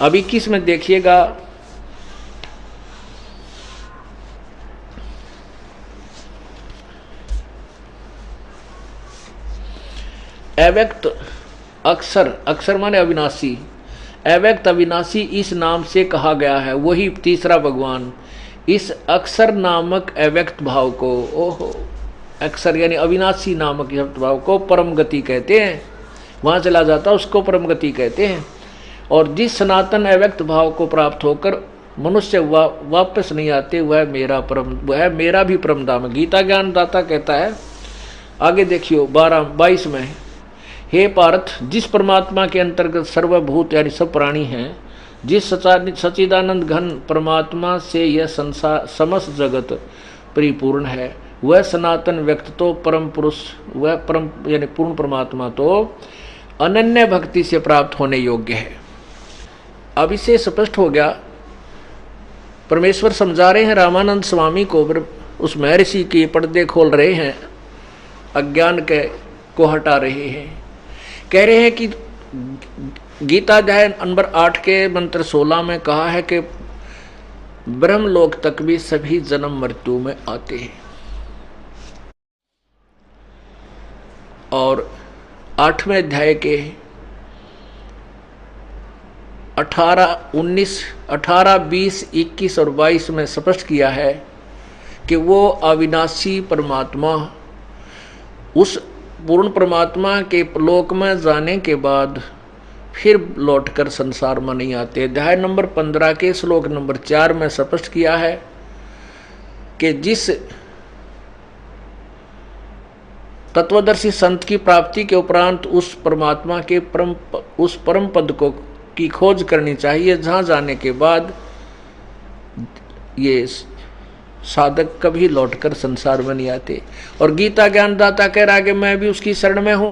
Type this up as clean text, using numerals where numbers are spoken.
अब 21 में देखिएगा, अव्यक्त अक्षर, अक्षर माने अविनाशी, अव्यक्त अविनाशी इस नाम से कहा गया है। वही तीसरा भगवान इस अक्षर नामक अव्यक्त भाव को, ओहो, अक्षर यानी अविनाशी नामक भाव को परम गति कहते हैं। वहां चला जाता उसको परम गति कहते हैं। और जिस सनातन अव्यक्त भाव को प्राप्त होकर मनुष्य वापस नहीं आते, वह मेरा परम, वह मेरा भी परम धाम है। गीता ज्ञान दाता कहता है, आगे देखियो 22 में, हे पार्थ, जिस परमात्मा के अंतर्गत सर्वभूत यानी सब प्राणी हैं, जिस सच्चिदानंद घन परमात्मा से यह संसार समस्त जगत परिपूर्ण है, वह सनातन व्यक्त तो परम पुरुष, वह परम यानी पूर्ण परमात्मा तो अनन्य भक्ति से प्राप्त होने योग्य है। अब इसे स्पष्ट हो गया। परमेश्वर समझा रहे हैं रामानंद स्वामी को, उस महर्षि के पर्दे खोल रहे हैं, अज्ञान के को हटा रहे हैं। कह रहे हैं कि गीता अध्याय नंबर 8 के मंत्र 16 में कहा है कि ब्रह्मलोक तक भी सभी जन्म मृत्यु में आते हैं। और 8वें अध्याय के 18, 19, 18, 20, 21 और 22 में स्पष्ट किया है कि वो अविनाशी परमात्मा उस पूर्ण परमात्मा के लोक में जाने के बाद फिर लौटकर संसार में नहीं आते। अध्याय नंबर 15 के श्लोक नंबर 4 में स्पष्ट किया है कि जिस तत्वदर्शी संत की प्राप्ति के उपरांत उस परमात्मा के उस परम पद को की खोज करनी चाहिए, जहां जाने के बाद ये साधक कभी लौटकर संसार में नहीं आते। और गीता ज्ञानदाता कह रहा है कि मैं भी उसकी शरण में हूं।